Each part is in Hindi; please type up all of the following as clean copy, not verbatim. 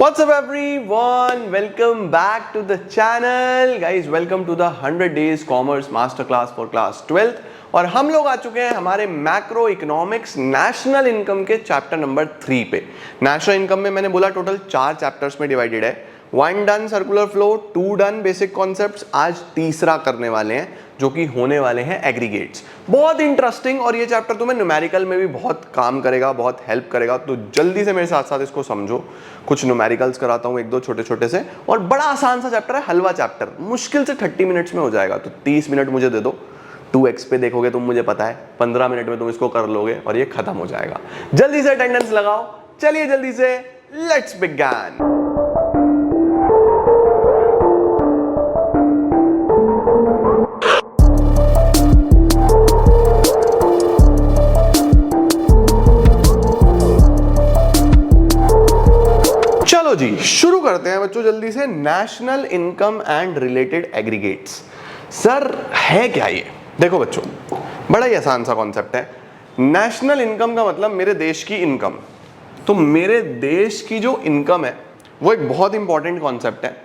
What's up everyone? Welcome back to the channel. Guys, welcome to the 100 Days Commerce Masterclass for Class 12th. और हम लोग आ चुके हैं हमारे मैक्रो इकोनॉमिक्स नेशनल इनकम के चैप्टर नंबर 3 पे। नेशनल इनकम में मैंने बोला टोटल 4 चैप्टर्स में डिवाइडेड है। 1 done circular flow, 2 done basic concepts, आज तीसरा करने वाले हैं जो कि होने वाले हैं एग्रीगेट्स। बहुत इंटरेस्टिंग और ये चैप्टर तुम्हें न्यूमेरिकल में भी बहुत काम करेगा, बहुत हेल्प करेगा। तो जल्दी से मेरे साथ साथ इसको समझो। कुछ न्यूमेरिकल्स कराता हूँ, 1-2 छोटे छोटे से, और बड़ा आसान सा चैप्टर है, हलवा चैप्टर, मुश्किल से 30 मिनट्स में हो जाएगा। तो 30 मिनट मुझे दे दो, 2x पे देखोगे तुम, मुझे पता है 15 मिनट में तुम इसको कर लोगे और ये खत्म हो जाएगा। जल्दी से अटेंडेंस लगाओ, चलिए जल्दी से लेट्स बिगिन। चलो जी शुरू करते हैं बच्चों जल्दी से। National income and related aggregates, sir है क्या ये? देखो बच्चों, बड़ा ही आसान सा कॉन्सेप्ट है। नेशनल इनकम का मतलब मेरे देश की इनकम। तो मेरे देश की जो इनकम है वो एक बहुत इंपॉर्टेंट कॉन्सेप्ट है,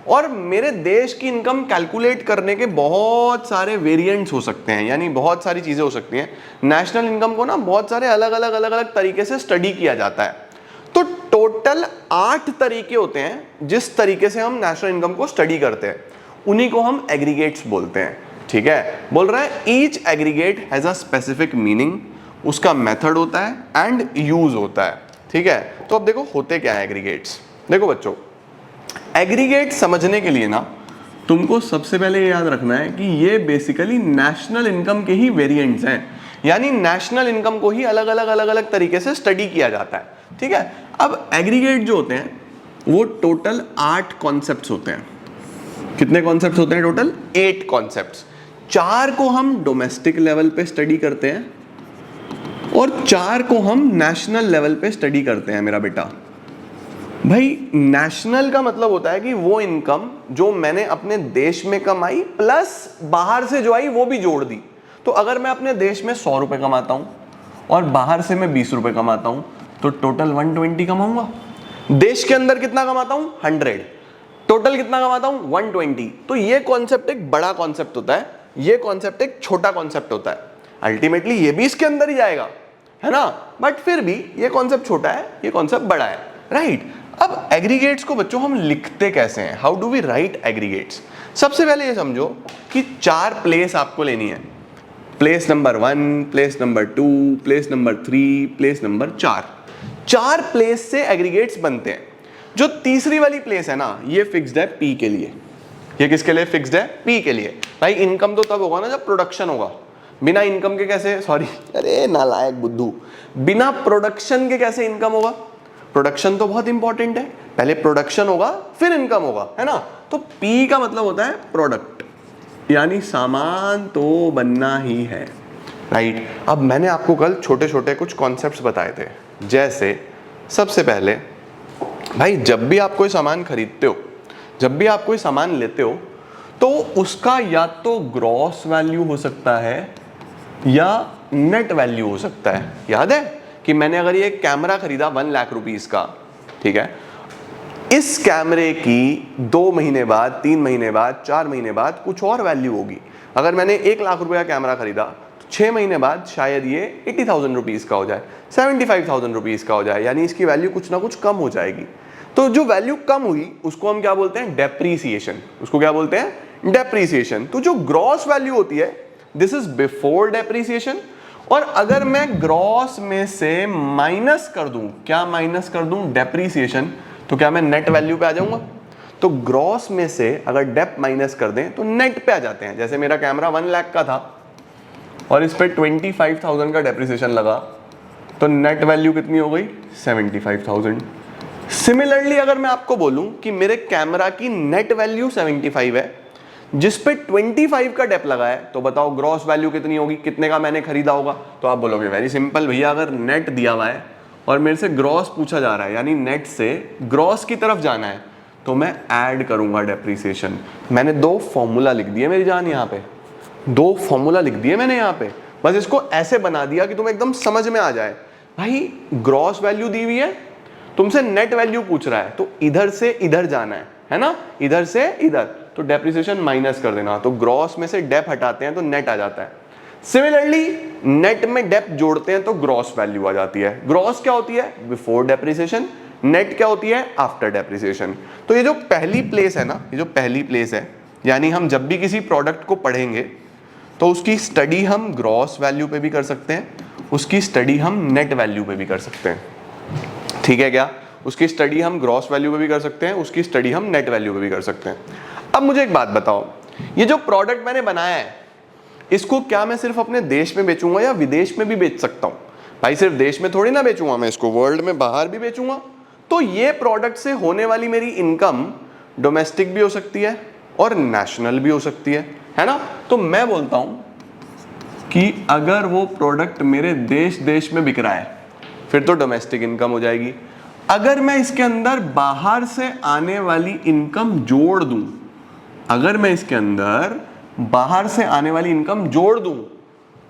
और मेरे देश की इनकम कैलकुलेट करने के बहुत सारे वेरिएंट्स हो सकते हैं, यानी बहुत सारी चीजें हो सकती हैं। नेशनल इनकम को ना बहुत सारे अलग अलग तरीके से स्टडी किया जाता है। तो टोटल 8 तरीके होते हैं जिस तरीके से हम नेशनल इनकम को स्टडी करते हैं, उन्हीं को हम एग्रीगेट्स बोलते हैं। ठीक है, बोल रहा है each aggregate has a specific meaning, उसका मेथड होता है एंड यूज होता है। ठीक है, तो अब देखो होते क्या है एग्रीगेट्स। देखो बच्चों, एग्रीगेट समझने के लिए ना तुमको सबसे पहले याद रखना है कि ये बेसिकली नेशनल इनकम के ही वेरिएंट्स हैं, यानी नेशनल इनकम को ही अलग अलग तरीके से स्टडी किया जाता है। ठीक है, अब एग्रीगेट जो होते हैं वो टोटल 8 कॉन्सेप्ट्स होते हैं। कितने कॉन्सेप्ट्स होते हैं? Total 8 concepts. 4 को हम डोमेस्टिक लेवल पे स्टडी करते हैं और 4 को हम नेशनल लेवल पे स्टडी करते हैं। मेरा बेटा भाई, नेशनल का मतलब होता है कि वो इनकम जो मैंने अपने देश में कमाई प्लस बाहर से जो आई वो भी जोड़ दी। तो अगर मैं अपने देश में 100 रुपए कमाता हूं और बाहर से मैं 20 रुपए कमाता हूं तो टोटल 120 कमाऊंगा। देश के अंदर कितना कमाता हूं? 100। टोटल कितना कमाता हूं? 120। तो ये कॉन्सेप्ट एक बड़ा कॉन्सेप्ट होता है, ये कॉन्सेप्ट एक छोटा कॉन्सेप्ट होता है। अल्टीमेटली ये भी इसके अंदर ही जाएगा, है ना, बट फिर भी ये कॉन्सेप्ट छोटा है, ये कॉन्सेप्ट बड़ा है, राइट। अब एग्रीगेट्स को बच्चों हम लिखते कैसे हैं? How do we write aggregates? सबसे पहले ये समझो कि 4 प्लेस आपको लेनी है। Place number 1, place number 2, place number 3, place number 4। 4 place से एग्रीगेट्स बनते हैं। जो तीसरी वाली प्लेस है ना, ये फिक्स्ड है पी के लिए। ये किसके लिए फिक्स्ड है? पी के लिए। भाई इनकम तो तब होगा ना जब प्रोडक्शन होगा। बिना इनकम के कैसे, सॉरी अरे नालायक बुद्धू, बिना प्रोडक्शन के कैसे इनकम होगा? प्रोडक्शन तो बहुत इंपॉर्टेंट है, पहले प्रोडक्शन होगा फिर इनकम होगा, है ना। तो पी का मतलब होता है प्रोडक्ट, यानी सामान तो बनना ही है, राइट। अब मैंने आपको कल छोटे छोटे कुछ कॉन्सेप्ट्स बताए थे, जैसे सबसे पहले भाई जब भी आप कोई सामान खरीदते हो, जब भी आप कोई सामान लेते हो, तो उसका या तो ग्रॉस वैल्यू हो सकता है या नेट वैल्यू हो सकता है। याद है कि मैंने अगर ये कैमरा खरीदा 1 लाख रुपीस का, ठीक है, इस कैमरे की 2 महीने बाद, 3 महीने बाद, 4 महीने बाद कुछ और वैल्यू होगी। अगर मैंने 1 लाख रुपए का कैमरा खरीदा तो 6 महीने बाद शायद ये 80,000 रुपीस का हो जाए, 75,000 रुपीस का हो जाए, यानी इसकी वैल्यू कुछ ना कुछ कम हो जाएगी। तो जो वैल्यू कम हुई उसको हम क्या बोलते हैं? डेप्रीसिएशन। उसको क्या बोलते हैं? डेप्रीसिएशन। तो जो ग्रॉस वैल्यू होती है, दिस इज बिफोर डेप्रीसिएशन। और अगर मैं ग्रॉस में से माइनस कर दूं, क्या माइनस कर दूं? डेप्रीसिएशन, तो क्या मैं नेट वैल्यू पे आ जाऊंगा? तो ग्रॉस में से अगर डेप माइनस कर दें तो नेट पे आ जाते हैं। जैसे मेरा कैमरा 1 लाख का था और इस पे 25,000 का डेप्रीसिएशन लगा, तो नेट वैल्यू कितनी हो गई? 75,000। सिमिलरली अगर मैं आपको बोलूं कि मेरे कैमरा की नेट वैल्यू 75 है, जिस पे 25 का डेप लगा है, तो बताओ ग्रॉस वैल्यू कितनी होगी? कितने का मैंने खरीदा होगा? तो आप बोलोगे वेरी सिंपल भैया, अगर नेट दिया हुआ है और मेरे से ग्रॉस पूछा जा रहा है, यानी नेट से ग्रॉस की तरफ जाना है, तो मैं ऐड करूंगा डेप्रीसिएशन। मैंने 2 फॉर्मूला लिख दिए मेरी जान, यहाँ पे 2 फॉर्मूला लिख दिए मैंने यहाँ पे। बस इसको ऐसे बना दिया कि तुम्हें एकदम समझ में आ जाए। भाई ग्रॉस वैल्यू दी हुई है तुमसे नेट वैल्यू पूछ रहा है तो इधर से इधर जाना है ना, इधर से इधर, तो डेप्रिसिएशन माइनस कर देना, तो ग्रॉस में से डेप हटाते हैं तो नेट आ जाता है। सिमिलरली नेट में डेप जोड़ते हैं तो ग्रॉस वैल्यू आ जाती है। ग्रॉस क्या होती है? Before depreciation. नेट क्या होती है? After depreciation. तो ये जो पहली प्लेस है ना, ये जो पहली प्लेस है, यानी हम जब भी किसी प्रोडक्ट को पढ़ेंगे तो उसकी स्टडी हम ग्रॉस वैल्यू पे भी कर सकते हैं, उसकी स्टडी हम नेट वैल्यू पे भी कर सकते हैं, ठीक है क्या? उसकी स्टडी हम ग्रॉस वैल्यू पे भी कर सकते हैं, उसकी स्टडी हम नेट वैल्यू पे भी कर सकते हैं। अब मुझे एक बात बताओ, ये जो प्रोडक्ट मैंने बनाया है इसको क्या मैं सिर्फ अपने देश में बेचूंगा या विदेश में भी बेच सकता हूं? भाई सिर्फ देश में थोड़ी ना बेचूंगा मैं इसको, वर्ल्ड में बाहर भी बेचूंगा। तो ये प्रोडक्ट से होने वाली मेरी इनकम डोमेस्टिक भी हो सकती है और नेशनल भी हो सकती है ना? तो मैं बोलता हूं कि अगर वो प्रोडक्ट मेरे देश में बिक रहा है फिर तो डोमेस्टिक इनकम हो जाएगी। अगर मैं इसके अंदर बाहर से आने वाली इनकम जोड़ दूं, अगर मैं इसके अंदर बाहर से आने वाली इनकम जोड़ दूं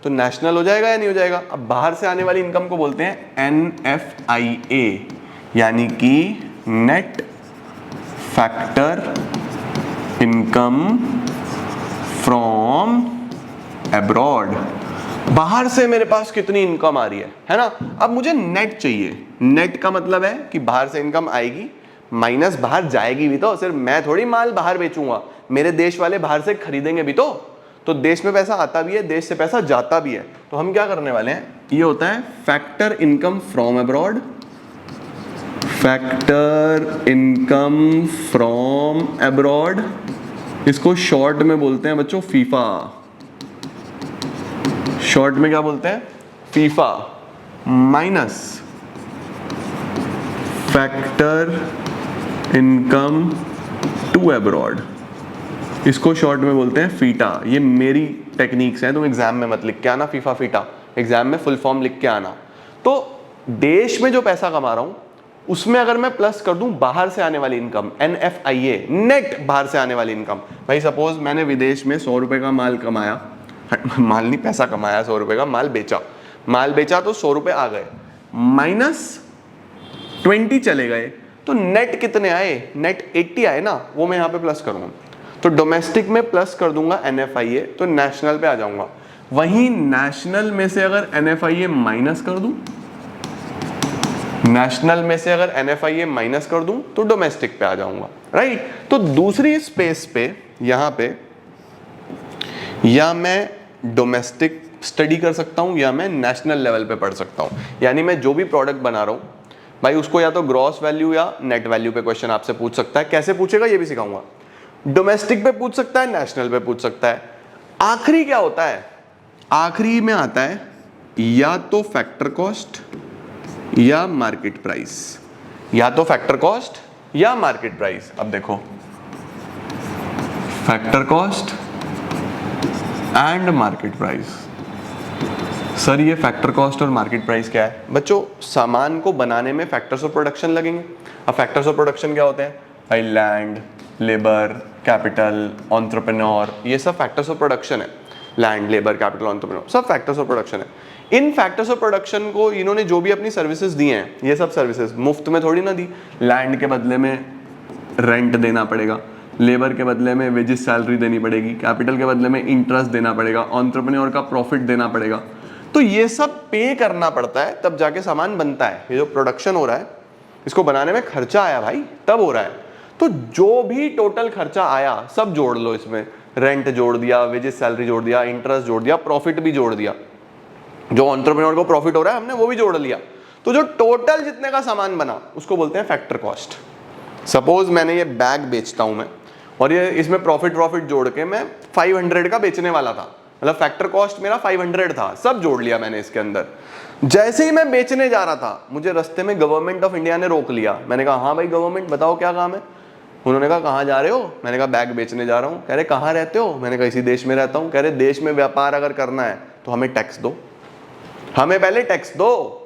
तो नेशनल हो जाएगा या नहीं हो जाएगा? अब बाहर से आने वाली इनकम को बोलते हैं NFIA, यानी कि net factor income from abroad. बाहर से मेरे पास कितनी इनकम आ रही है ना? अब मुझे नेट चाहिए। नेट का मतलब है कि बाहर से इनकम आएगी माइनस बाहर जाएगी भी, तो सिर्फ मैं थोड़ी माल बाहर बेचूंगा, मेरे देश वाले बाहर से खरीदेंगे भी तो देश में पैसा आता भी है, देश से पैसा जाता भी है। तो हम क्या करने वाले हैं, ये होता है factor income from abroad, factor income from abroad, इसको शॉर्ट में बोलते हैं बच्चों फीफा। शॉर्ट में क्या बोलते हैं? FIFA, minus factor income to abroad, इसको शॉर्ट में बोलते हैं फीटा। ये मेरी टेक्निक्स हैं, तुम एग्जाम में मत लिख के आना फीफा फीटा, एग्जाम में फुल फॉर्म लिख के आना। तो देश में जो पैसा कमा रहा हूं उसमें अगर मैं प्लस कर दूं बाहर से आने वाली इनकम, NFIA, नेट बाहर से आने वाली इनकम। भाई सपोज मैंने विदेश में 100 रुपए का माल कमाया, माल नहीं पैसा कमाया, 100 रुपए का माल बेचा तो 100 रुपए आ गए, माइनस 20 चले गए, तो नेट कितने आए? नेट 80 आए ना, वो मैं यहाँ पे प्लस करूंगा। तो डोमेस्टिक में प्लस कर दूंगा NFIA, तो नेशनल पे आ जाऊंगा। वहीं नेशनल में से अगर NFIA माइनस कर दूं, नेशनल में से अगर NFIA माइनस कर दूं तो डोमेस्टिक पे आ जाऊंगा, राइट? तो दूसरी स्पेस पे यहां पे या मैं डोमेस्टिक स्टडी कर सकता हूं या मैं नेशनल लेवल पे पढ़ सकता हूं। यानी मैं जो भी प्रोडक्ट बना रहा हूं भाई उसको या तो ग्रॉस वैल्यू या नेट वैल्यू पे क्वेश्चन आपसे पूछ सकता है। कैसे पूछेगा ये भी सिखाऊंगा। डोमेस्टिक पे पूछ सकता है, नेशनल पे पूछ सकता है। आखिरी क्या होता है? आखिरी में आता है या तो फैक्टर कॉस्ट या मार्केट प्राइस, या तो फैक्टर कॉस्ट या मार्केट प्राइस। अब देखो factor cost and market price. Sir ये फैक्टर कॉस्ट और मार्केट प्राइस क्या है? बच्चों सामान को बनाने में फैक्टर्स ऑफ प्रोडक्शन लगेंगे। अब फैक्टर्स ऑफ प्रोडक्शन क्या होते हैं? भाई लैंड, लेबर, कैपिटल, एंटरप्रेन्योर, ये सब फैक्टर्स ऑफ प्रोडक्शन है। लैंड, लेबर, कैपिटल, एंटरप्रेन्योर सब फैक्टर्स ऑफ प्रोडक्शन है। इन फैक्टर्स ऑफ प्रोडक्शन को इन्होंने जो भी अपनी सर्विसेज दी हैं, ये सब सर्विसेज मुफ्त में थोड़ी ना दी। लैंड के बदले में रेंट देना पड़ेगा, लेबर के बदले में वेजेस सैलरी देनी पड़ेगी, कैपिटल के बदले में इंटरेस्ट देना पड़ेगा, एंटरप्रेन्योर का प्रॉफिट देना पड़ेगा। तो ये सब पे करना पड़ता है तब जाके सामान बनता है। ये जो प्रोडक्शन हो रहा है इसको बनाने में खर्चा आया भाई, तब हो रहा है। तो जो भी टोटल खर्चा आया सब जोड़ लो इसमें, रेंट जोड़ दिया, वेजेस सैलरी जोड़ दिया, इंटरेस्ट जोड़ दिया, प्रॉफिट भी जोड़ दिया, जो एंटरप्रेन्योर को प्रॉफिट हो रहा है हमने वो भी जोड़ लिया। तो जो टोटल जितने का सामान बना उसको बोलते हैं फैक्टर कॉस्ट। सपोज मैंने ये बैग बेचता हूं मैं और ये इसमें प्रॉफिट जोड़ के मैं 500 का बेचने वाला था, मतलब फैक्टर कॉस्ट मेरा 500 था, सब जोड़ लिया मैंने इसके अंदर। जैसे ही मैं बेचने जा रहा था मुझे रास्ते में गवर्नमेंट ऑफ इंडिया ने रोक लिया। मैंने कहा हाँ भाई गवर्नमेंट बताओ क्या काम है? उन्होंने कहा कहाँ जा रहे हो? मैंने कहा बैग बेचने जा रहा हूँ। कह रहे कहाँ रहते हो? मैंने कहा इसी देश में रहता हूँ। कह रहे देश में व्यापार अगर करना है तो हमें टैक्स दो, हमें पहले टैक्स दो,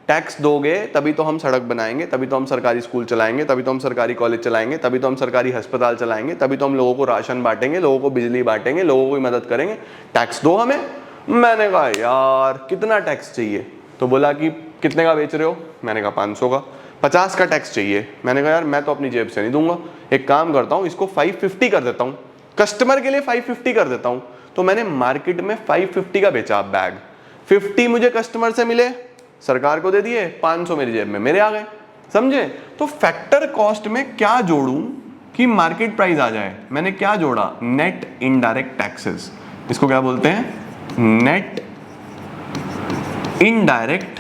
टैक्स दोगे तभी तो हम सड़क बनाएंगे, तभी तो हम सरकारी स्कूल चलाएंगे, तभी तो हम सरकारी कॉलेज चलाएंगे, तभी तो हम सरकारी अस्पताल चलाएंगे, तभी तो हम लोगों को राशन बांटेंगे, लोगों को बिजली बांटेंगे, लोगों की मदद करेंगे, टैक्स दो हमें। मैंने कहा यार कितना टैक्स चाहिए? तो बोला कि कितने का बेच रहे हो? मैंने कहा 500 का। 50 का टैक्स चाहिए। मैंने कहा यार मैं तो अपनी जेब से नहीं दूंगा, एक काम करता हूँ इसको 550 कर देता हूँ, कस्टमर के लिए 550 कर देता हूँ। तो मैंने मार्केट में 550 का बेचा बैग, 50 मुझे कस्टमर से मिले, सरकार को दे दिए, 500 मेरी जेब में मेरे आ गए, समझे। तो फैक्टर कॉस्ट में क्या जोड़ूं कि मार्केट प्राइस आ जाए, मैंने क्या जोड़ा, नेट इनडायरेक्ट टैक्सेस, इसको क्या बोलते हैं, नेट इनडायरेक्ट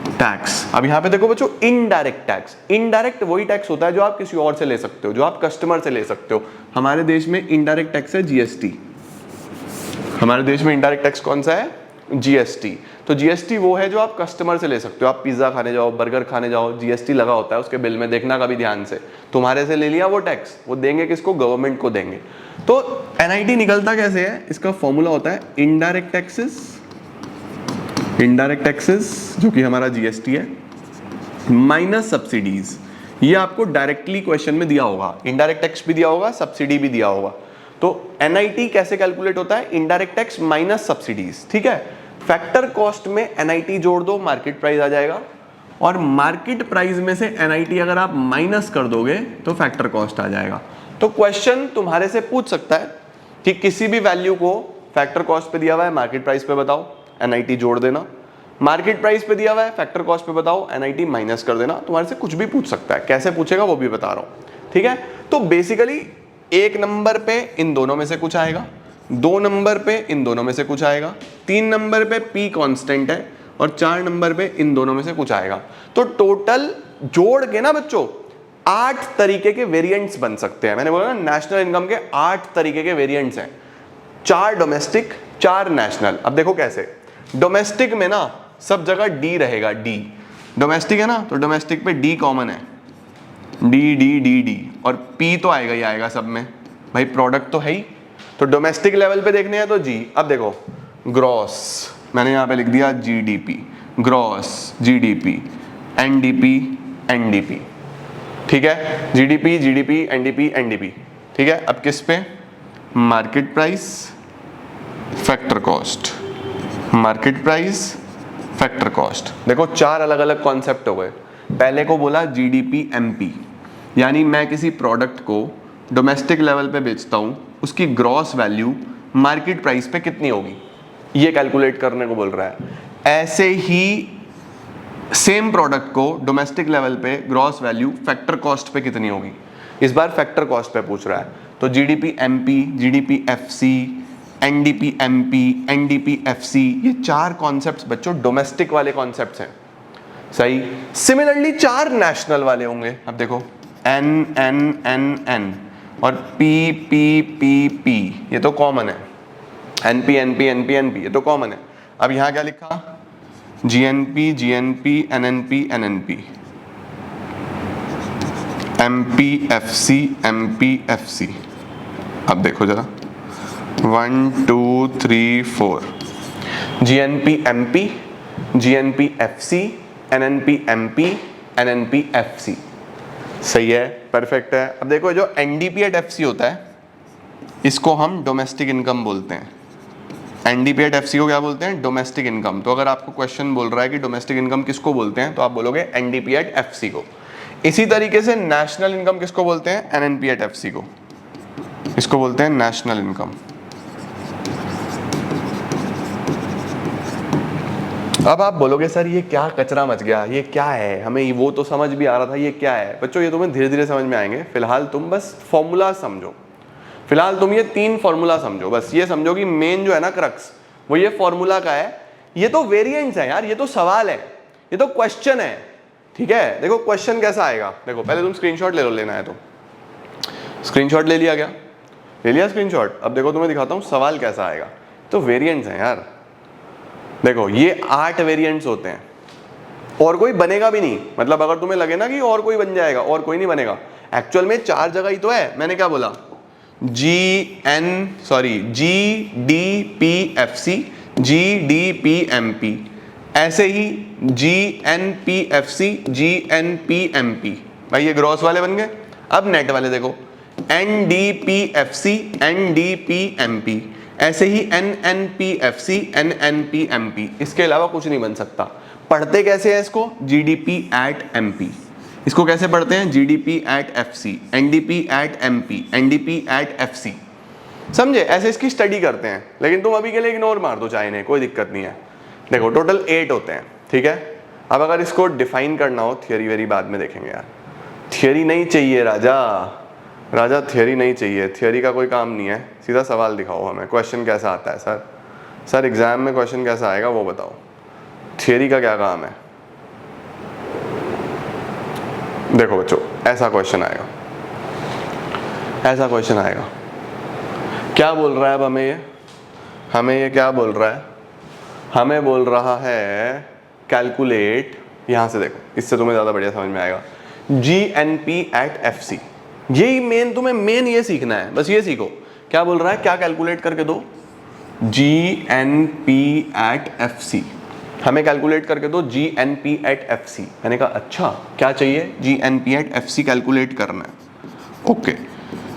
टैक्स। अब यहां पे देखो बच्चों, इनडायरेक्ट टैक्स, इनडायरेक्ट वही टैक्स होता है जो आप किसी और से ले सकते हो, जो आप कस्टमर से ले सकते हो। हमारे देश में इनडायरेक्ट टैक्स है जीएसटी, हमारे देश में इनडायरेक्ट टैक्स कौन सा है, जीएसटी। तो जीएसटी वो है जो आप कस्टमर से ले सकते हो, आप पिज्जा खाने जाओ, बर्गर खाने जाओ, जीएसटी लगा होता है उसके बिल में, देखना कभी ध्यान से, तुम्हारे से ले लिया वो टैक्स, वो देंगे किसको, गवर्नमेंट को देंगे। तो एनआईटी निकलता कैसे है, इसका फॉर्मूला होता है इनडायरेक्ट टैक्सेस, इनडायरेक्ट टैक्सेस जो कि हमारा जीएसटी है, माइनस सब्सिडीज। ये आपको डायरेक्टली क्वेश्चन में दिया होगा, इनडायरेक्ट टैक्स भी दिया होगा, सब्सिडी भी दिया होगा। तो एनआईटी कैसे कैलकुलेट होता है, इनडायरेक्ट टैक्स माइनस सब्सिडीज, ठीक है। फैक्टर कॉस्ट में एनआईटी जोड़ दो, मार्केट प्राइस आ जाएगा, और मार्केट प्राइस में से एनआईटी अगर आप माइनस कर दोगे तो फैक्टर कॉस्ट आ जाएगा। तो क्वेश्चन तुम्हारे से पूछ सकता है कि किसी भी वैल्यू को फैक्टर कॉस्ट पे दिया हुआ है, मार्केट प्राइस पे बताओ, एनआईटी जोड़ देना, मार्केट प्राइस पे दिया हुआ है, फैक्टर कॉस्ट पे बताओ, एनआईटी माइनस कर देना। तुम्हारे से कुछ भी पूछ सकता है, कैसे पूछेगा वो भी बता रहा हूं, ठीक है। तो बेसिकली 1 नंबर पे इन दोनों में से कुछ आएगा, 2 नंबर पे इन दोनों में से कुछ आएगा, 3 नंबर पे पी कांस्टेंट है, और 4 नंबर पे इन दोनों में से कुछ आएगा। तो टोटल जोड़ के ना बच्चों 8 तरीके के वेरिएंट्स बन सकते हैं। मैंने बोला ना नेशनल इनकम के 8 तरीके के वेरिएंट्स हैं, 4 डोमेस्टिक 4 नेशनल। अब देखो कैसे, डोमेस्टिक में ना सब जगह डी रहेगा, डी डोमेस्टिक है ना, तो डोमेस्टिक पे डी कॉमन है, डी डी डी डी, और पी तो आएगा ही आएगा सब में, भाई प्रोडक्ट तो है ही। तो डोमेस्टिक लेवल पे देखने हैं तो जी। अब देखो ग्रॉस, मैंने यहाँ पे लिख दिया GDP, gross GDP, NDP NDP, ठीक है, जीडीपी जीडीपी एनडीपी एनडीपी, ठीक है। अब किस पे, market price factor cost, market price factor cost. देखो 4 अलग अलग कॉन्सेप्ट हो गए। पहले को बोला जीडीपी एमपी, यानी मैं किसी प्रोडक्ट को डोमेस्टिक लेवल पे बेचता हूं, उसकी ग्रॉस वैल्यू मार्केट प्राइस पे कितनी होगी, ये कैलकुलेट करने को बोल रहा है। ऐसे ही सेम प्रोडक्ट को डोमेस्टिक लेवल पे ग्रॉस वैल्यू फैक्टर कॉस्ट पे कितनी होगी, इस बार फैक्टर कॉस्ट पे पूछ रहा है। तो GDP MP, GDP FC, NDP MP, NDP FC, ये 4 कॉन्सेप्ट्स बच्चों डोमेस्टिक वाले कॉन्सेप्ट्स हैं, सही। सिमिलरली 4 नेशनल वाले होंगे। अब देखो एन एन एन एन और पी पी पी पी, ये तो कॉमन है, एनपी एनपी एनपी एनपी, ये तो कॉमन है। अब यहां क्या लिखा, GNP GNP NNP NNP, MP FC MP FC. अब देखो जरा 1 2 3 4, GNP MP, GNP FC, NNP MP, NNP FC, सही है, परफेक्ट है। अब देखो जो एनडीपी एट एफसी होता है इसको हम डोमेस्टिक इनकम बोलते हैं, एनडीपी एट एफसी को क्या बोलते हैं, डोमेस्टिक इनकम। तो अगर आपको क्वेश्चन बोल रहा है कि डोमेस्टिक इनकम किसको बोलते हैं, तो आप बोलोगे एनडीपी एट एफसी को। इसी तरीके से नेशनल इनकम किसको बोलते हैं, एनएनपी एट एफसी को, इसको बोलते हैं नेशनल इनकम। अब आप बोलोगे सर ये क्या कचरा मच गया, ये क्या है, हमें वो तो समझ भी आ रहा था, ये क्या है। बच्चों ये तुम्हें धीरे धीरे समझ में आएंगे, फिलहाल तुम बस फॉर्मूला समझो, फिलहाल तुम ये 3 फॉर्मूला समझो, बस ये समझो कि मेन जो है ना क्रक्स वो ये फॉर्मूला का है। ये तो वेरिएंट्स है यार, ये तो सवाल है, ये तो क्वेश्चन है, ठीक है। देखो क्वेश्चन कैसा आएगा, देखो पहले तुम स्क्रीनशॉट ले लो, लेना है तो स्क्रीनशॉट ले लिया, क्या ले लिया स्क्रीनशॉट। अब देखो तुम्हें दिखाता हूँ सवाल कैसा आएगा। तो वेरिएंट्स हैं यार, देखो ये 8 वेरिएंट्स होते हैं, और कोई बनेगा भी नहीं, मतलब अगर तुम्हें लगे ना कि और कोई बन जाएगा, और कोई नहीं बनेगा। एक्चुअल में 4 जगह ही तो है, मैंने क्या बोला, G D P F C, G D P M P, ऐसे ही G N P F C, G N P M P, भाई ये ग्रॉस वाले बन गए। अब नेट वाले देखो, N D P F C, N D P M P, ऐसे ही N N P F C, N N P M P, इसके अलावा कुछ नहीं बन सकता। पढ़ते कैसे हैं इसको? GDP at MP. इसको कैसे पढ़ते हैं? GDP at FC, NDP at MP, NDP at FC. समझे? ऐसे इसकी स्टडी करते हैं, लेकिन तुम अभी के लिए इग्नोर मार दो चाहे, कोई दिक्कत नहीं है। देखो टोटल 8 होते हैं, ठीक है। अब अगर इसको डिफाइन करना हो, थियरी वेरी बाद में देखेंगे यार, थियरी नहीं चाहिए राजा थियरी नहीं चाहिए, थियरी का कोई काम नहीं है, सीधा सवाल दिखाओ हमें, क्वेश्चन कैसा आता है सर एग्जाम में क्वेश्चन कैसा आएगा वो बताओ, थियरी का क्या काम है। देखो बच्चों ऐसा क्वेश्चन आएगा, क्या बोल रहा है अब हमें ये क्या बोल रहा है? हमें बोल रहा है कैलकुलेट, यहां से देखो इससे तुम्हें ज्यादा बढ़िया समझ में आएगा, GNP एट FC। यही मेन तुम्हें ये सीखना है, बस ये सीखो। क्या बोल रहा है? क्या कैलकुलेट करके दो? GNP at FC। हमें कैलकुलेट करके दो GNP एट FC। मैंने कहा अच्छा क्या चाहिए? GNP एट FC कैलकुलेट करना है। ओके,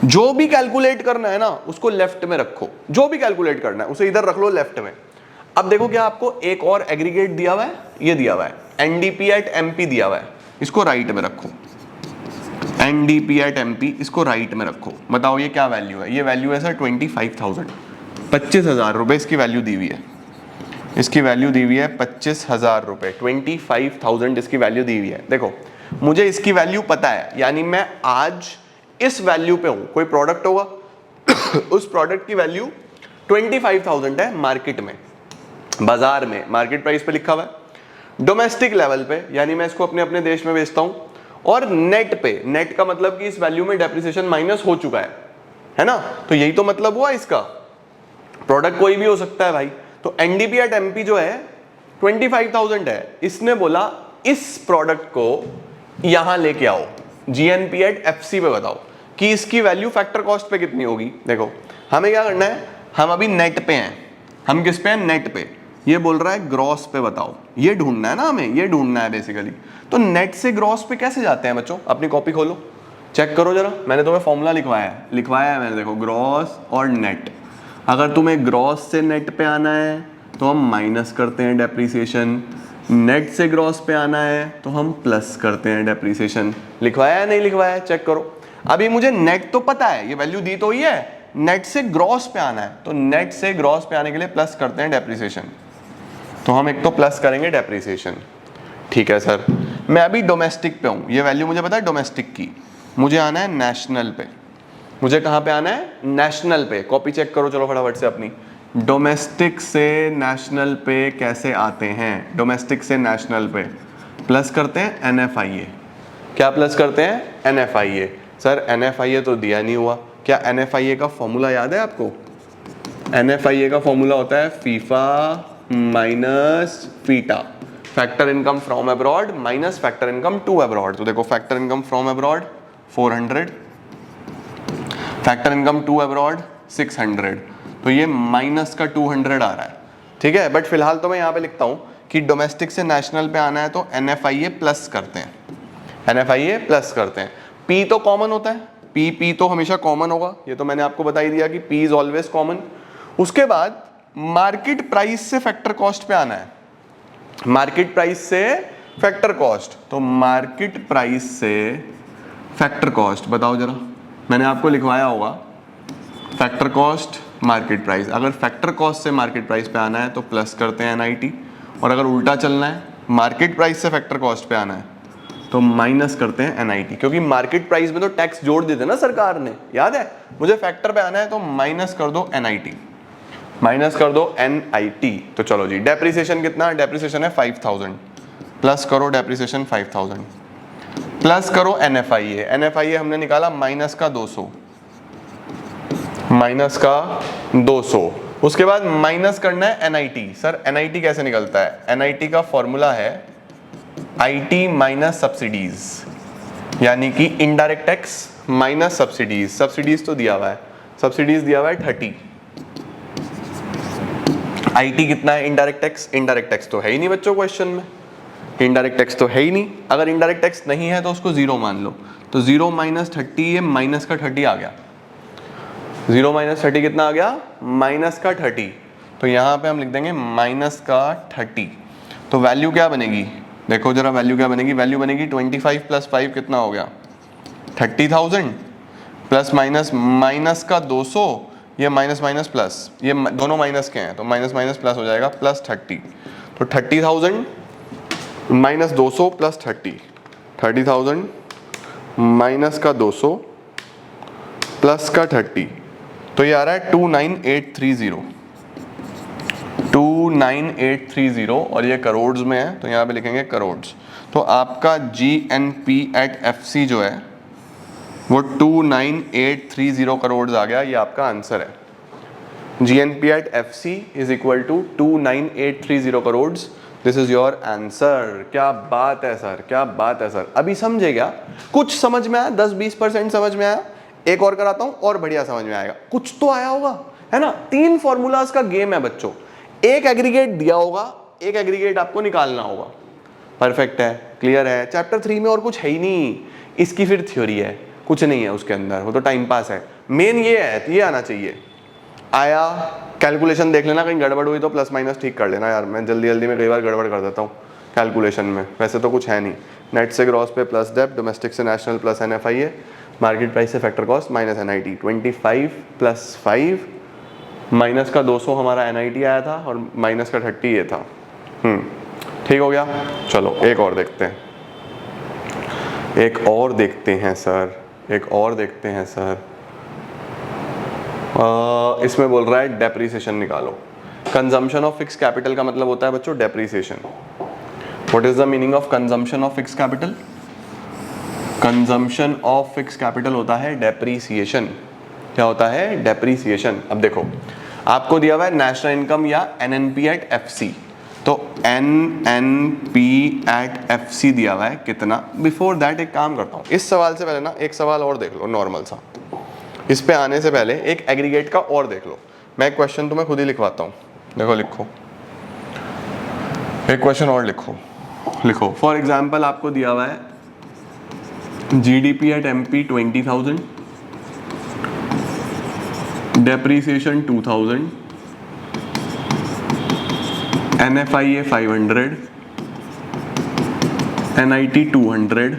जो भी कैलकुलेट करना है ना उसको लेफ्ट में रखो, जो भी कैलकुलेट करना है उसे इधर रख लो लेफ्ट में। अब देखो क्या आपको एक और एग्रीगेट दिया हुआ है, ये दिया हुआ है NDP एट MP दिया हुआ है, इसको राइट में रखो। NDP एट MP इसको राइट में रखो। बताओ ये क्या वैल्यू है? ये वैल्यू है सर 25,000, 25,000 रुपए इसकी वैल्यू दी हुई है। इसकी वैल्यू दी हुई है 25,000 रुपए, 25,000 इसकी वैल्यू दी हुई है। देखो मुझे इसकी वैल्यू पता है, यानी मैं आज इस वैल्यू पे हूं। कोई प्रोडक्ट होगा उस प्रोडक्ट की वैल्यू 25,000 है मार्केट में, बाजार में मार्केट प्राइस पे लिखा हुआ है। डोमेस्टिक लेवल पे यानी मैं इसको अपने अपने देश में बेचता हूं, और नेट पे, नेट का मतलब कि इस वैल्यू में डेप्रिसिएशन माइनस हो चुका है ना। तो यही तो मतलब हुआ इसका। प्रोडक्ट कोई भी हो सकता है भाई। तो एनडीपी एट एमपी जो है 25,000 है, इसने बोला इस प्रोडक्ट को यहां लेके आओ, जीएनपी एट एफसी पे बताओ कि इसकी वैल्यू फैक्टर कॉस्ट पे कितनी होगी। देखो हमें क्या करना है, हम अभी नेट पे हैं। हम किस पे हैं? नेट पे। ये बोल रहा है ग्रॉस पे बताओ, ये ढूंढना है ना हमें, ये ढूंढना है बेसिकली। तो नेट से ग्रॉस पे कैसे जाते हैं बच्चों? अपनी कॉपी खोलो, चेक करो जरा, मैंने तुम्हें फॉर्मूला लिखवाया है मैंने, देखो ग्रॉस और नेट। अगर तुम्हें ग्रॉस से नेट पे आना है तो हम माइनस करते हैं डेप्रीसिएशन, नेट से ग्रॉस पे आना है तो हम प्लस करते हैं डेप्रीसिएशन। लिखवाया है नहीं लिखवाया है? चेक करो। अभी मुझे नेट तो पता है, ये वैल्यू दी तो ही है, नेट से ग्रॉस पे आना है तो नेट से ग्रॉस पे आने के लिए प्लस करते हैं डेप्रीसिएशन। तो हम एक तो प्लस करेंगे डेप्रीसिएशन, ठीक है सर। मैं अभी डोमेस्टिक पे हूँ, ये वैल्यू मुझे पता है डोमेस्टिक की, मुझे आना है नेशनल पे। मुझे कहाँ पे आना है? नेशनल पे। कॉपी चेक करो चलो फटाफट से अपनी। डोमेस्टिक से नेशनल पे कैसे आते हैं? डोमेस्टिक से नेशनल पे प्लस करते हैं NFIA। क्या प्लस करते हैं? NFIA। सर NFIA तो दिया नहीं हुआ। क्या NFIA का फॉर्मूला याद है आपको? NFIA का फॉर्मूला होता है FIFA minus FITA, factor income from abroad minus factor income to abroad. तो देखो factor income from abroad 400, factor income to abroad 600, तो ये माइनस का 200 आ रहा है, ठीक है। बट फिलहाल तो मैं यहाँ पे लिखता हूँ कि डोमेस्टिक से नेशनल पे आना है तो NFIA प्लस करते हैं, NFIA प्लस करते हैं। P तो कॉमन होता है, P तो हमेशा कॉमन होगा, ये तो मैंने आपको बता ही दिया कि P इज ऑलवेज कॉमन। उसके बाद मार्केट प्राइस से फैक्टर कॉस्ट पे आना है, मार्केट प्राइस से फैक्टर कॉस्ट। तो मार्केट प्राइस से फैक्टर कॉस्ट बताओ जरा, मैंने आपको लिखवाया होगा फैक्टर कॉस्ट मार्केट प्राइस। अगर फैक्टर कॉस्ट से मार्केट प्राइस पे आना है तो प्लस करते हैं NIT, और अगर उल्टा चलना है मार्केट प्राइस से फैक्टर कॉस्ट पे आना है तो माइनस करते हैं NIT, क्योंकि मार्केट प्राइस में तो टैक्स जोड़ देते ना सरकार ने, याद है। मुझे फैक्टर पे आना है तो माइनस कर दो NIT, माइनस कर दो NIT। तो चलो जी, डेप्रिसिएशन कितना? डेप्रिसिएशन है 5,000, प्लस करो डेप्रिसिएशन 5,000, प्लस करो NFIA। NFIA हमने निकाला माइनस का 200, माइनस का 200। उसके बाद माइनस करना है NIT। सर NIT कैसे निकलता है? NIT का फॉर्मूला है IT माइनस सब्सिडीज, यानी कि indirect tax minus subsidies. Subsidies तो दिया हुआ है, सब्सिडीज दिया हुआ है 30। IT कितना है? इनडायरेक्ट टैक्स, इनडायरेक्ट टैक्स तो है ही नहीं बच्चों क्वेश्चन में, इनडायरेक्ट टैक्स तो है ही नहीं। अगर इनडायरेक्ट टैक्स नहीं है तो उसको 0 मान लो, तो 0 माइनस 30, ये माइनस का 30 आ गया। 0 माइनस 30 कितना आ गया? माइनस का 30। तो यहाँ पे हम लिख देंगे माइनस का 30। तो वैल्यू क्या बनेगी, देखो जरा वैल्यू क्या बनेगी, वैल्यू बनेगी 25 प्लस 5 कितना हो गया 30,000 प्लस माइनस माइनस का 200, ये माइनस माइनस प्लस, ये दोनों माइनस के हैं तो माइनस माइनस प्लस हो जाएगा प्लस 30, तो 30,000 माइनस 200 प्लस 30,000 माइनस का 200 प्लस का 30, तो ये आ रहा है 29830 और ये करोड्स में है तो यहाँ पे लिखेंगे करोड्स। तो आपका GNP@FC जो है वो 29830 करोड्स आ गया, ये आपका आंसर है। GNP@FC is equal to 29830 crores, this is your answer. क्या बात है सर, क्या बात है सर। अभी समझे क्या, कुछ समझ में आया, 10-20% समझ में आया। एक और कराता हूं और बढ़िया समझ में आएगा, कुछ तो आया होगा, है ना। 3 फॉर्मूलाज का गेम है बच्चों, एक एग्रीगेट दिया होगा, एक एग्रीगेट आपको निकालना होगा। परफेक्ट है, क्लियर है। चैप्टर 3 में और कुछ है ही नहीं, इसकी फिर थ्योरी है, कुछ नहीं है उसके अंदर, वो तो टाइम पास है। मेन ये है, ये आना चाहिए। आया, कैलकुलेशन देख लेना, कहीं गड़बड़ हुई तो प्लस माइनस ठीक कर लेना यार, मैं जल्दी जल्दी में कई बार गड़बड़ कर देता हूँ कैलकुलेशन में। वैसे तो कुछ है नहीं, नेट से ग्रॉस पे प्लस डेब्ट, डोमेस्टिक से national plus NFIA, market price से factor cost minus NIT। 25 plus 5 minus का 200 हमारा NIT आया था और माइनस का 30 ये था। ठीक हो गया। चलो एक और देखते हैं, एक और देखते हैं सर, एक और देखते हैं सर। इसमें बोल रहा है डेप्रीसिएशन निकालो। कंजम्पशन ऑफ फिक्स कैपिटल का मतलब होता है बच्चों depreciation. What is the meaning of consumption of fix capital? Consumption of fix capital होता है डेप्रीसिएशन। क्या होता है? डेप्रीसिएशन। अब देखो आपको दिया हुआ है नेशनल इनकम या NNP@FC, तो NNP@FC दिया हुआ है कितना। बिफोर दैट एक काम करता हूँ, इस सवाल से पहले ना एक सवाल और देख लो नॉर्मल सा, इस पे आने से पहले एक एग्रीगेट का और देख लो। मैं एक क्वेश्चन तुम्हें खुद ही लिखवाता हूँ, देखो लिखो, एक क्वेश्चन और लिखो। फॉर एग्जाम्पल आपको दिया हुआ है GDP@MP 20,000, depreciation 2,000, NFIA 500, NIT 200,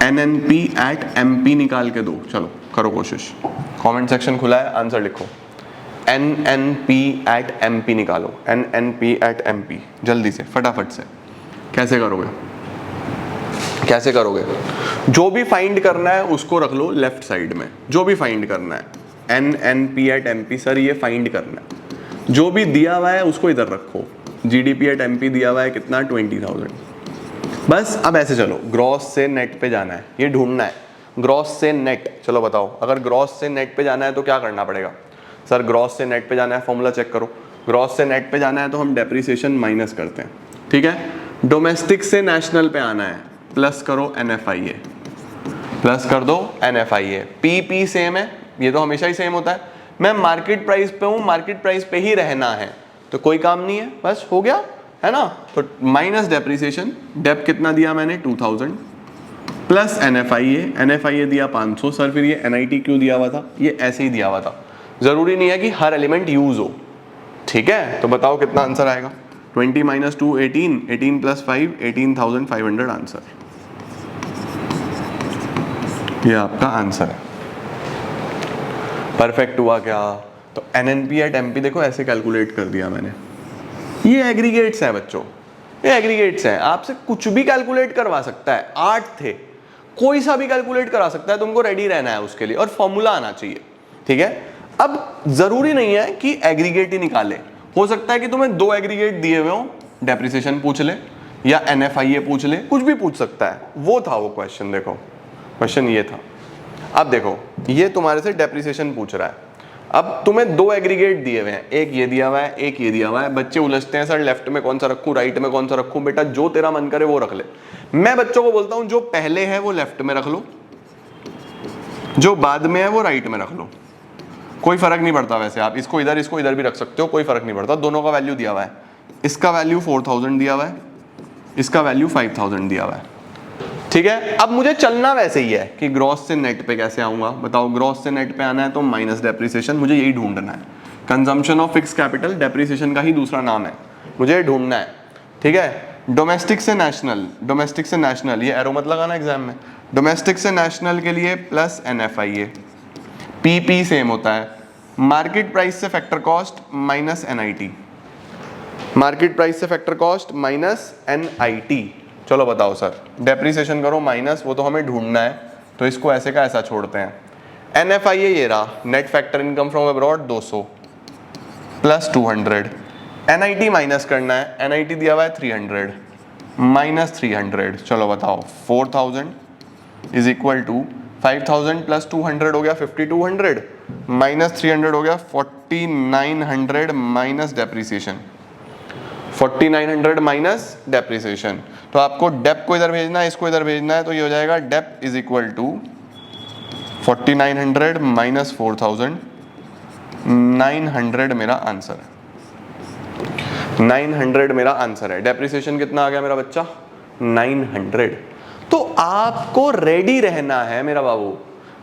NNP@MP निकाल के दो। चलो करो कोशिश, कमेंट सेक्शन खुला है, आंसर लिखो। NNP@MP निकालो, NNP@MP जल्दी से फटाफट से। कैसे करोगे? कैसे करोगे? जो भी फाइंड करना है उसको रख लो लेफ्ट साइड में, जो भी फाइंड करना है NNP@MP सर ये फाइंड करना है। जो भी दिया हुआ है उसको इधर रखो। GDP@MP दिया हुआ है कितना? 20,000। बस अब ऐसे चलो, ग्रॉस से नेट पे जाना है, ये ढूंढना है ग्रॉस से नेट। चलो बताओ, अगर ग्रॉस से नेट पे जाना है तो क्या करना पड़ेगा? सर ग्रॉस से नेट पे जाना है, फॉर्मूला चेक करो। ग्रॉस से नेट पे जाना है तो हम डेप्रीसिएशन माइनस करते हैं, ठीक है। डोमेस्टिक से नेशनल पे आना है, प्लस करो NFIA, प्लस कर दो NFIA। PP सेम है, ये तो हमेशा ही सेम होता है। मैं मार्केट प्राइस पे हूँ, मार्केट प्राइस पे ही रहना है तो कोई काम नहीं है, बस हो गया, है ना। तो माइनस डेप्रीसिएशन, डेप कितना दिया मैंने? 2,000, प्लस NFIA दिया 500। सर फिर ये NIT क्यों दिया हुआ था? ये ऐसे ही दिया हुआ था, जरूरी नहीं है कि हर एलिमेंट यूज हो, ठीक है। तो बताओ कितना आंसर आएगा? 20 - 2 18, 18 + 5 18,500 आंसर। ये आपका आंसर है। परफेक्ट हुआ क्या? तो NNP@MP देखो ऐसे कैलकुलेट कर दिया मैंने। ये एग्रीगेट्स हैं बच्चों, ये एग्रीगेट्स हैं, आपसे कुछ भी कैलकुलेट करवा सकता है। 8 थे, कोई सा भी कैलकुलेट करा सकता है, तुमको रेडी रहना है उसके लिए और फॉर्मूला आना चाहिए, ठीक है। अब जरूरी नहीं है कि एग्रीगेट ही निकाले, हो सकता है कि तुम्हें 2 एग्रीगेट दिए हुए हो, डेप्रीसिएशन पूछ ले या NFIA पूछ ले, कुछ भी पूछ सकता है। वो था वो क्वेश्चन, देखो क्वेश्चन ये था। अब देखो ये तुम्हारे से डेप्रीसिएशन पूछ रहा है, अब तुम्हें 2 एग्रीगेट दिए हुए हैं, एक ये दिया हुआ है, एक ये दिया हुआ है। बच्चे उलझते हैं, सर लेफ्ट में कौन सा रखूं, राइट में कौन सा रखूं। बेटा जो तेरा मन करे वो रख ले। मैं बच्चों को बोलता हूं जो पहले है वो लेफ्ट में रख लो, जो बाद में है वो राइट में रख लो, कोई फर्क नहीं पड़ता। वैसे आप इसको इधर भी रख सकते हो, कोई फर्क नहीं पड़ता। दोनों का वैल्यू दिया हुआ है, इसका वैल्यू 4,000 दिया हुआ है, इसका वैल्यू 5,000 दिया हुआ है, ठीक है। अब मुझे चलना वैसे ही है कि ग्रॉस से नेट पे कैसे आऊंगा, बताओ। ग्रॉस से नेट पे आना है तो माइनस डेप्रीसिएशन, मुझे यही ढूंढना है। Consumption of fix capital depreciation का ही दूसरा नाम है, मुझे ढूंढना है, ठीक है। डोमेस्टिक से नेशनल, डोमेस्टिक से नेशनल, ये एरो मत लगाना एग्जाम में। डोमेस्टिक से नेशनल के लिए प्लस NFIA, PP सेम होता है, मार्केट प्राइस से factor cost minus NIT, market price से फैक्टर कॉस्ट माइनस NIT। चलो बताओ सर, डेप्रिसिएशन करो माइनस, वो तो हमें ढूंढना है, तो इसको ऐसे का ऐसा छोड़ते हैं। NFIA ये रहा, net factor income from abroad 200 plus 200, NIT minus करना है, NIT दिया हुआ है 300 माइनस 300, चलो बताओ 4000 इज इक्वल टू 5000 प्लस 200 हो गया 5200 माइनस 300 हो गया 4900 माइनस डेप्रिसिएशन, 4900 माइनस डेप्रिसिएशन। तो आपको डेप को इधर भेजना है, इसको इधर भेजना है, तो ये हो जाएगा डेप इज इक्वल टू 4900 माइनस 4000, 900 मेरा आंसर है, 900 मेरा आंसर है। डेप्रिसिएशन कितना आ गया मेरा बच्चा? 900। तो आपको रेडी रहना है मेरा बाबू,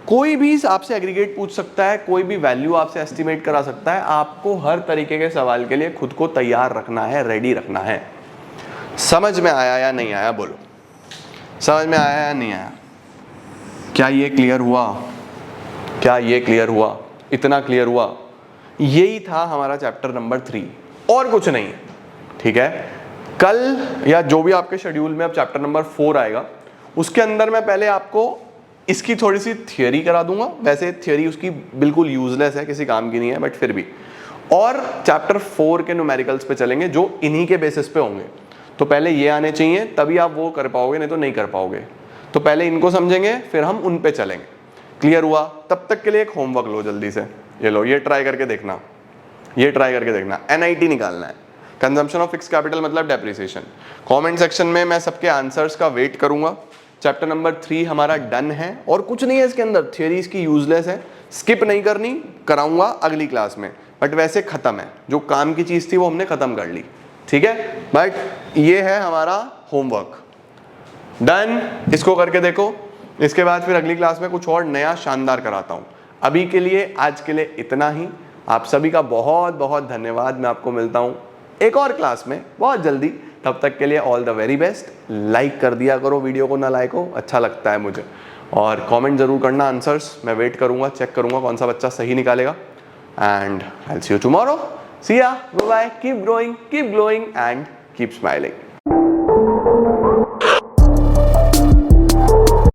कोई भी आपसे एग्रीगेट पूछ सकता है, कोई भी वैल्यू आपसे एस्टिमेट करा सकता है, आपको हर तरीके के सवाल के लिए खुद को तैयार रखना है, रेडी रखना है। समझ में आया या नहीं आया बोलो, समझ में आया या नहीं आया? क्या ये क्लियर हुआ? क्या ये क्लियर हुआ? इतना क्लियर हुआ? यही था हमारा चैप्टर नंबर 3 और कुछ नहीं, ठीक है। कल या जो भी आपके शेड्यूल में अब चैप्टर नंबर 4 आएगा, उसके अंदर मैं पहले आपको इसकी थोड़ी सी थियरी करा दूंगा। वैसे थियरी उसकी बिल्कुल यूजलेस है, किसी काम की नहीं है, बट फिर भी। और चैप्टर 4 के न्यूमेरिकल्स पे चलेंगे जो इन्हीं के बेसिस पे होंगे। तो पहले ये आने चाहिए, तभी आप वो कर पाओगे, नहीं तो नहीं कर पाओगे। तो पहले इनको समझेंगे, फिर हम उन पे चलेंगे। क्लियर हुआ? तब तक के लिए एक होमवर्क लो जल्दी से, ये लो, ये ट्राई करके देखना, ये ट्राई करके देखना। NIT निकालना है, कंजम्पशन ऑफ फिक्स कैपिटल मतलब डेप्रिसिएशन। कमेंट सेक्शन में मैं सबके आंसर्स का वेट करूंगा। चैप्टर नंबर 3 हमारा डन है और कुछ नहीं है इसके अंदर, थियरी इसकी यूजलेस है, स्किप नहीं करनी, कराऊंगा अगली क्लास में, बट वैसे खत्म है, जो काम की चीज थी वो हमने खत्म कर ली, ठीक है। बट ये है हमारा होमवर्क, डन। इसको करके देखो, इसके बाद फिर अगली क्लास में कुछ और नया शानदार कराता हूं। अभी के लिए, आज के लिए इतना ही। आप सभी का बहुत बहुत धन्यवाद। मैं आपको मिलता हूं एक और क्लास में बहुत जल्दी। तब तक के लिए all the very best. Like कर दिया करो वीडियो को, ना लाइक हो, अच्छा लगता है मुझे। और कमेंट जरूर करना आंसर्स, मैं वेट करूंगा, चेक करूंगा कौन सा बच्चा सही निकालेगा। And I will see you tomorrow. See ya, bye bye, keep growing, keep glowing and keep smiling.